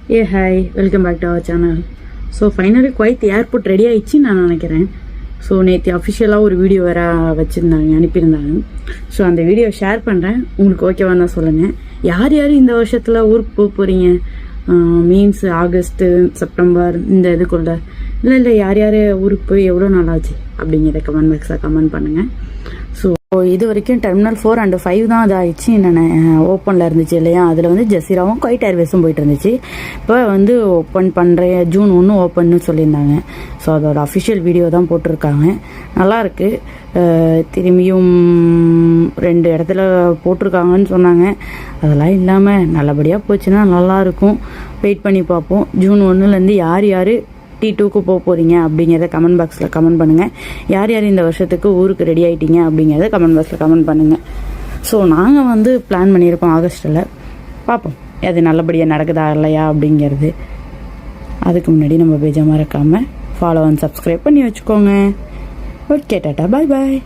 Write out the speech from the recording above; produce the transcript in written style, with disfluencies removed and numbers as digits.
Hi welcome back to our channel. So finally Kuwait airport ready ஆகிடுச்சின்னு நான் நினைக்கிறேன். So நேற்று அஃபிஷியலாக ஒரு வீடியோ வேறு வச்சுருந்தாங்க, அனுப்பியிருந்தாங்க. ஸோ அந்த வீடியோ ஷேர் பண்ணுறேன், உங்களுக்கு ஓகேவான்னு தான் சொல்லுங்கள். யார் யார் இந்த வருஷத்தில் ஊருக்கு போக போகிறீங்க? மீன்ஸ் ஆகஸ்ட்டு செப்டம்பர் இந்த இதுக்குள்ள இல்லை யார் யார் ஊருக்கு போய் எவ்வளோ நாள் ஆச்சு அப்படிங்கிறத கமெண்ட் பாக்ஸில் கமெண்ட் பண்ணுங்கள். ஸோ இது வரைக்கும் டெர்மினல் 4 and 5 தான் அது ஆயிடுச்சு. என்னென்ன ஓப்பனில் இருந்துச்சு இல்லையா, அதில் வந்து ஜசீராவும் குவைட் ஏர்வேஸும் போயிட்டு இருந்துச்சு. இப்போ வந்து ஓப்பன் பண்ணுறேன் ஜூன் 1 ஓப்பன்னு சொல்லியிருந்தாங்க. ஸோ அதோட அஃபிஷியல் வீடியோ தான் போட்டிருக்காங்க. நல்லாயிருக்கு. திரும்பியும் 2 இடத்துல போட்டிருக்காங்கன்னு சொன்னாங்க. அதெல்லாம் இல்லாமல் நல்லபடியாக போச்சுன்னா நல்லாயிருக்கும். வெயிட் பண்ணி பார்ப்போம். ஜூன் 1 யார் யார் T2க்கு போக போகிறீங்க அப்படிங்கிறத கமெண்ட் பாக்ஸில் கமெண்ட் பண்ணுங்கள். யார் யார் இந்த வருஷத்துக்கு ஊருக்கு ரெடி ஆகிட்டீங்க அப்படிங்கிறத கமெண்ட் பாக்ஸில் கமெண்ட் பண்ணுங்கள். ஸோ நாங்கள் வந்து பிளான் பண்ணியிருக்கோம் ஆகஸ்ட்டில். பார்ப்போம் அது நல்லபடியாக நடக்குதா இல்லையா அப்படிங்கிறது. அதுக்கு முன்னாடி நம்ம பேஜை மறக்காமல் ஃபாலோ அண்ட் சப்ஸ்கிரைப் பண்ணி வச்சுக்கோங்க. ஓகே, டாட்டா, பாய் பாய்.